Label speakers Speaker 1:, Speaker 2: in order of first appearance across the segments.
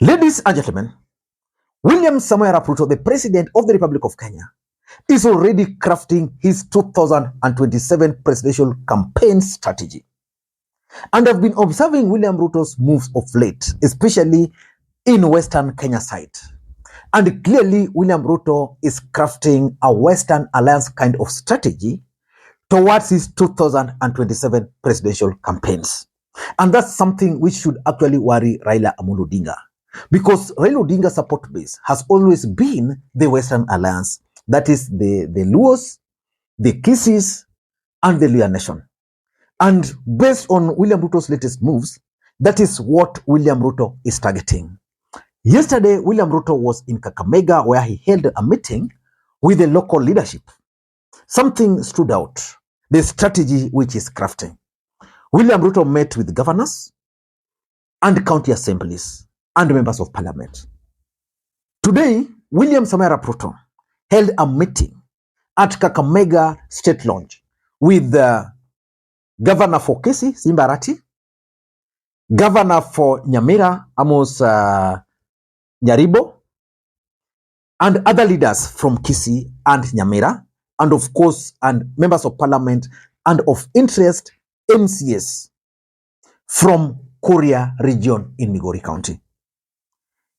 Speaker 1: Ladies and gentlemen, William Samoei Arap Ruto, the President of the Republic of Kenya, is already crafting his 2027 presidential campaign strategy. And I've been observing William Ruto's moves of late, especially in Western Kenya side. And clearly, William Ruto is crafting a Western alliance kind of strategy towards his 2027 presidential campaigns. And that's something which should actually worry Raila Odinga. Because Raila Odinga's support base has always been the Western Alliance. That is the Luos, the Kisis, and the Luya Nation. And based on William Ruto's latest moves, that is what William Ruto is targeting. Yesterday, William Ruto was in Kakamega where he held a meeting with the local leadership. Something stood out, the strategy which is crafting. William Ruto met with governors and county assemblies and members of parliament. Today, William Samoei Arap Ruto held a meeting at Kakamega State Lodge with the Governor for Kisii, Simba Arati, Governor for Nyamira, Amos Nyaribo, and other leaders from Kisii and Nyamira, and of course, and members of parliament and of interest MCS from Kuria region in Migori County.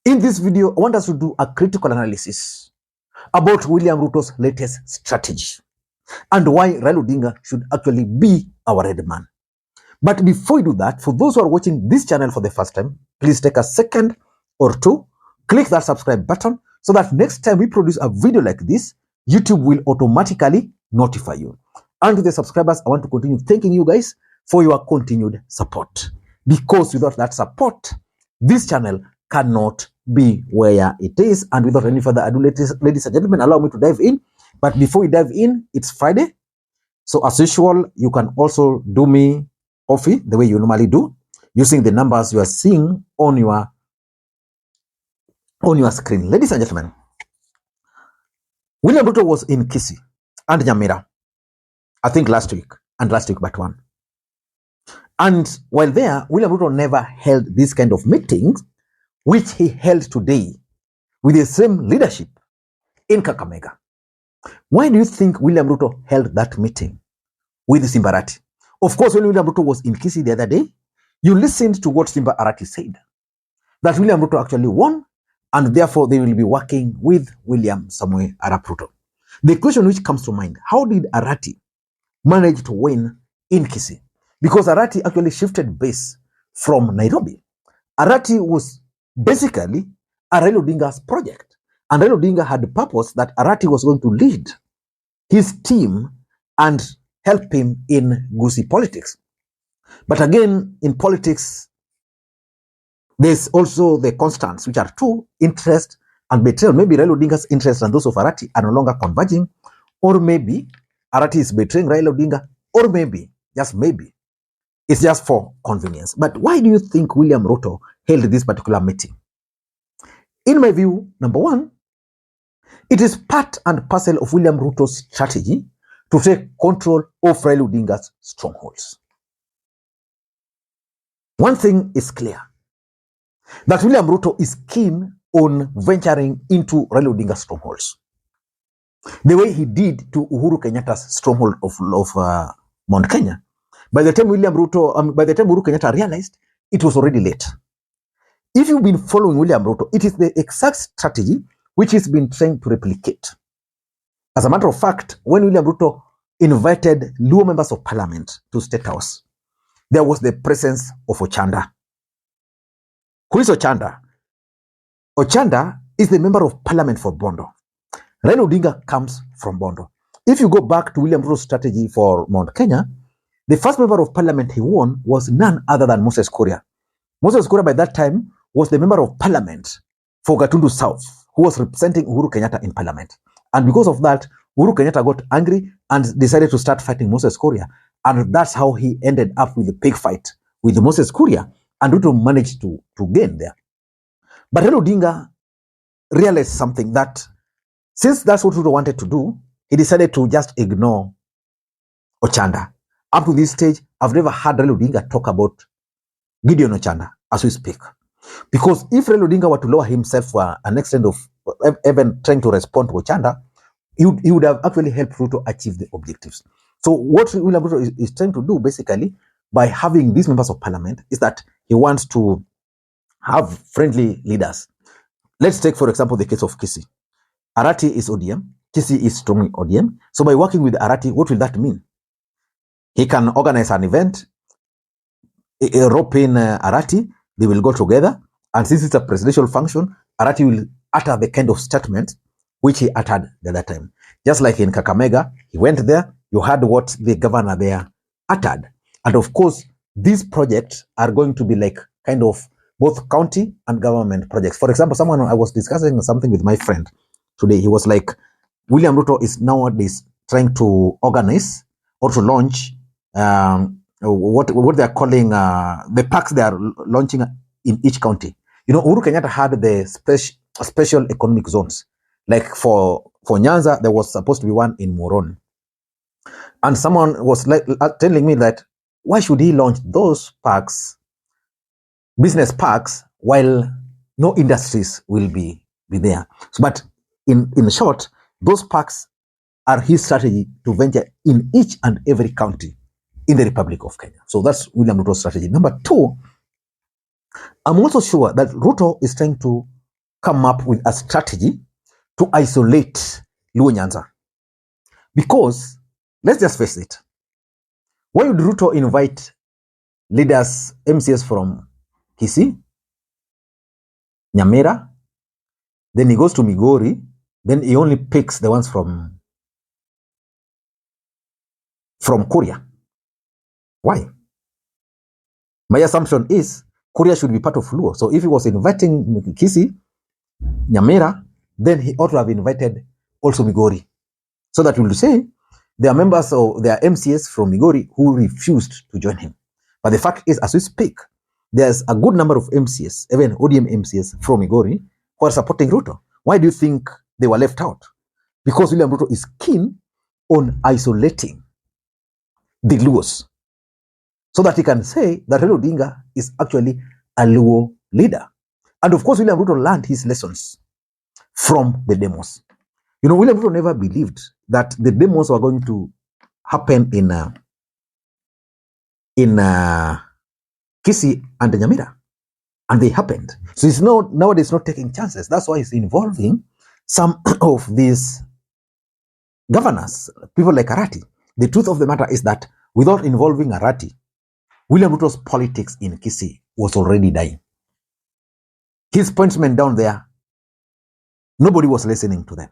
Speaker 1: In this video, I want us to do a critical analysis about William Ruto's latest strategy and why Raila Odinga should actually be our red man. But before we do that, for those who are watching this channel for the first time, please take a second or two, click that subscribe button so that next time we produce a video like this, YouTube will automatically notify you. And to the subscribers, I want to continue thanking you guys for your continued support. Because without that support, this channel cannot be where it is. And without any further ado, ladies and gentlemen, allow me to dive in. But before we dive in, it's Friday. So as usual, you can also do me coffee the way you normally do, using the numbers you are seeing on your screen. Ladies and gentlemen, William Ruto was in Kisii and Nyamira, I think last week but one. And while there, William Ruto never held this kind of meetings, which he held today with the same leadership in Kakamega. Why do you think William Ruto held that meeting with Simba Arati? Of course, when William Ruto was in Kisii the other day, you listened to what Simba Arati said, that William Ruto actually won, and therefore they will be working with William Samoei Arap Ruto. The question which comes to mind, how did Arati manage to win in Kisii? Because Arati actually shifted base from Nairobi. Arati was basically a Raila Odinga's project. And Raila Odinga had the purpose that Arati was going to lead his team and help him in Gusii politics. But again, in politics, there's also the constants, which are two: interest and betrayal. Maybe Raila Odinga's interest and those of Arati are no longer converging, or maybe Arati is betraying Raila Odinga, or maybe, just maybe, it's just for convenience. But why do you think William Ruto held this particular meeting? In my view, number one, it is part and parcel of William Ruto's strategy to take control of Raila Odinga's strongholds. One thing is clear, that William Ruto is keen on venturing into Raila Odinga's strongholds, the way he did to Uhuru Kenyatta's stronghold of Mount Kenya. By the time Uhuru Kenyatta realized, it was already late. If you've been following William Ruto, it is the exact strategy which he's been trying to replicate. As a matter of fact, when William Ruto invited Luo members of parliament to State House, there was the presence of Ochanda. Who is Ochanda? Ochanda is the member of parliament for Bondo. Raila Odinga comes from Bondo. If you go back to William Ruto's strategy for Mount Kenya, the first member of parliament he won was none other than Moses Kuria. Moses Kuria by that time was the member of parliament for Gatundu South, who was representing Uhuru Kenyatta in parliament. And because of that, Uhuru Kenyatta got angry and decided to start fighting Moses Kuria. And that's how he ended up with the pig fight with Moses Kuria, and Ruto managed to gain there. But Raila Odinga realized something, that since that's what Ruto wanted to do, he decided to just ignore Ochanda. Up to this stage, I've never heard Raila Odinga talk about Gideon Ochanda as we speak. Because if Raila Odinga were to lower himself for an extent of even trying to respond to Ochanda, he would have actually helped Ruto achieve the objectives. So what William Ruto is trying to do basically by having these members of parliament is that he wants to have friendly leaders. Let's take, for example, the case of Kisii. Arati is ODM. Kisii is strongly ODM. So by working with Arati, what will that mean? He can organize an event, rope in Arati, they will go together. And since it's a presidential function, Arati will utter the kind of statement which he uttered the other time. Just like in Kakamega, he went there, you heard what the governor there uttered. And of course, these projects are going to be like kind of both county and government projects. For example, I was discussing something with my friend today. He was like, William Ruto is nowadays trying to organize or to launch what they are calling the parks they are launching in each county. You know, Uhuru Kenyatta had the special economic zones. Like for Nyanza, there was supposed to be one in Moron. And someone was like telling me that why should he launch those parks, business parks, while no industries will be there. So, but in short, those parks are his strategy to venture in each and every county in the Republic of Kenya. So that's William Ruto's strategy. Number two, I'm also sure that Ruto is trying to come up with a strategy to isolate Luo Nyanza. Because, let's just face it, why would Ruto invite leaders, MCS from Kisii, Nyamira, then he goes to Migori, then he only picks the ones from Kuria? Why? My assumption is Kuria should be part of Luo. So if he was inviting Kisii, Nyamira, then he ought to have invited also Migori. So that will say there are members of their MCS from Migori who refused to join him. But the fact is, as we speak, there's a good number of MCS, even ODM MCS from Migori, who are supporting Ruto. Why do you think they were left out? Because William Ruto is keen on isolating the Luos, so that he can say that Raila Odinga is actually a Luo leader. And of course, William Ruto learned his lessons from the demos. You know, William Ruto never believed that the demos were going to happen in Kisii and Nyamira. And they happened. So he's nowadays not taking chances. That's why he's involving some of these governors, people like Arati. The truth of the matter is that without involving Arati, William Ruto's politics in Kisii was already dying. His pointsmen down there, nobody was listening to them.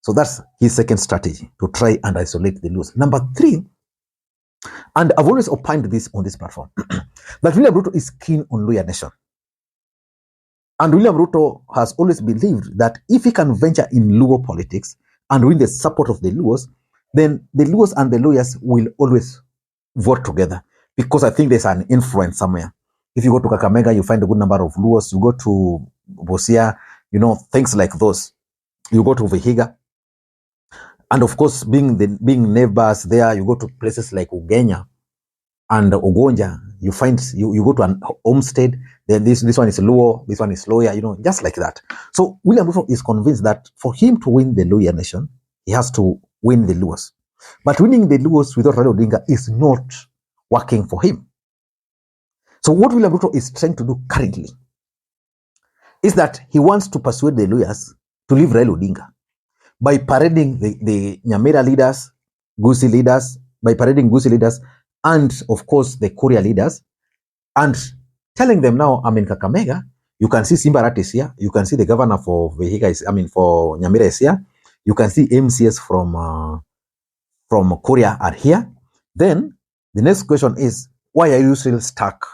Speaker 1: So that's his second strategy, to try and isolate the Luos. Number three, and I've always opined this on this platform, that William Ruto is keen on Luya Nation. And William Ruto has always believed that if he can venture in Luo politics and win the support of the Luos, then the Luos and the Luyas will always vote together. Because I think there's an influence somewhere. If you go to Kakamega, you find a good number of Luos. You go to Busia, you know, things like those. You go to Vihiga. And of course, being neighbors there, you go to places like Ugenya and Ugonja, you find, you go to an homestead, then this one is Luo, this one is Loya, you know, just like that. So William Ruto is convinced that for him to win the Luya nation, he has to win the Luos. But winning the Luos without Raila Odinga is not working for him. So what William Ruto is trying to do currently is that he wants to persuade the Luyas to leave Raila Odinga by parading the Nyamira leaders, Gusii leaders, and of course the Kuria leaders, and telling them now, I'm in Kakamega, you can see Simba Arati is here, you can see the governor for for Nyamira is here, you can see MCS from Kuria are here. Then the next question is, why are you still stuck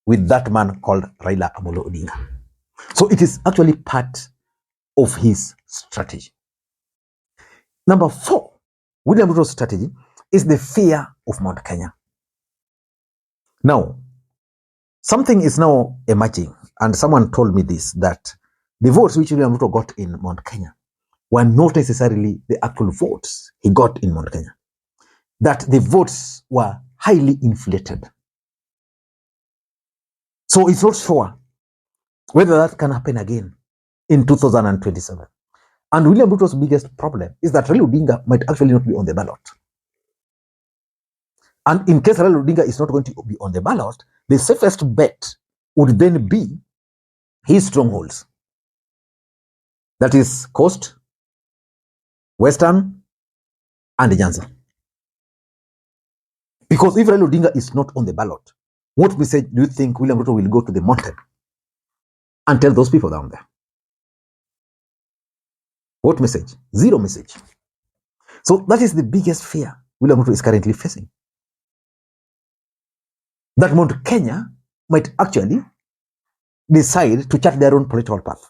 Speaker 1: with that man called Raila Odinga? So it is actually part of his strategy. Number four, William Ruto's strategy is the fear of Mount Kenya. Now, something is now emerging, and someone told me this, that the votes which William Ruto got in Mount Kenya were not necessarily the actual votes he got in Mount Kenya. That the votes were highly inflated. So it's not sure whether that can happen again in 2027. And William Ruto's biggest problem is that Raila Odinga might actually not be on the ballot. And in case Raila Odinga is not going to be on the ballot, the safest bet would then be his strongholds. That is Coast, Western, and Nyanza. Because if Raila Odinga is not on the ballot, what message do you think William Ruto will go to the mountain and tell those people down there? What message? Zero message. So that is the biggest fear William Ruto is currently facing. That Mount Kenya might actually decide to chart their own political path.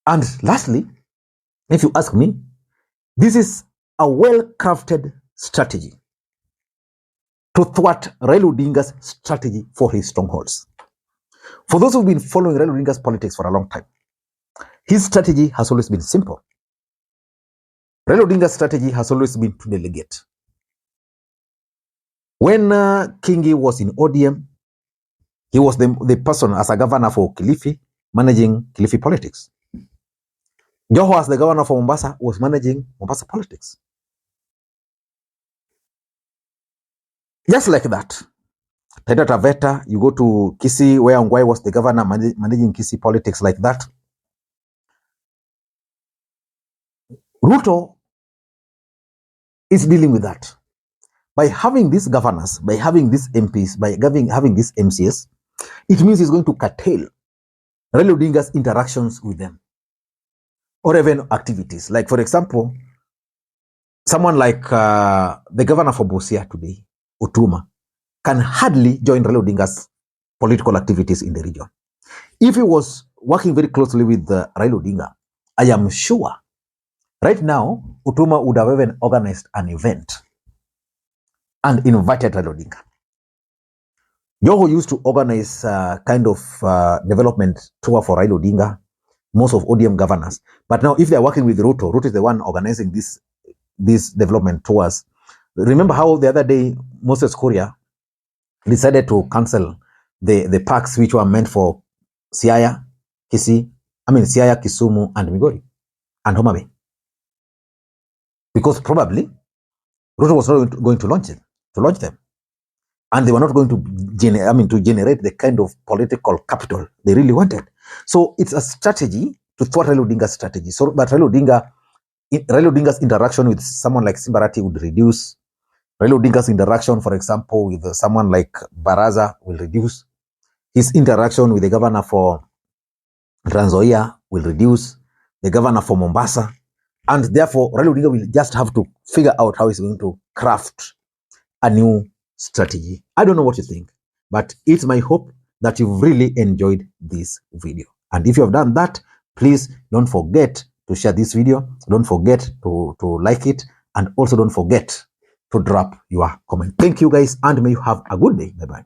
Speaker 1: And lastly, if you ask me, this is a well-crafted strategy to thwart Raila Odinga's strategy for his strongholds. For those who've been following Raila Odinga's politics for a long time, his strategy has always been simple. Raila Odinga's strategy has always been to delegate. When Kingi was in ODM, he was the person as a governor for Kilifi, managing Kilifi politics. Joho, as the governor for Mombasa, was managing Mombasa politics. Just like that. Taita Taveta, you go to Kisii, where Ongwae was the governor managing Kisii politics like that. Ruto is dealing with that. By having these governors, by having these MPs, by having these MCS, it means he's going to curtail Raila Odinga's interactions with them. Or even activities. Like, for example, someone like the governor for Busia today, Utuma, can hardly join Raila Odinga's political activities in the region. If he was working very closely with Raila Odinga, I am sure right now, Utuma would have even organized an event and invited Raila Odinga. Joho used to organize kind of development tour for Raila Odinga, most of ODM governors. But now if they're working with Ruto, Ruto is the one organizing these development tours. Remember how the other day, Moses Kuria decided to cancel the parks which were meant for Siaya, Kisumu, and Migori, and Homa Bay. Because probably Ruto was not going to launch them. And they were not going to generate the kind of political capital they really wanted. So it's a strategy to thwart Raila Odinga's strategy. So that Raila Odinga's interaction with someone like Simba Arati would reduce. Raila Odinga's interaction, for example, with someone like Baraza will reduce. His interaction with the governor for Trans Nzoia will reduce. The governor for Mombasa. And therefore, Raila Odinga will just have to figure out how he's going to craft a new strategy. I don't know what you think, but it's my hope that you've really enjoyed this video. And if you have done that, please don't forget to share this video. Don't forget to like it. And also don't forget to drop your comment. Thank you guys, and may you have a good day. Bye-bye.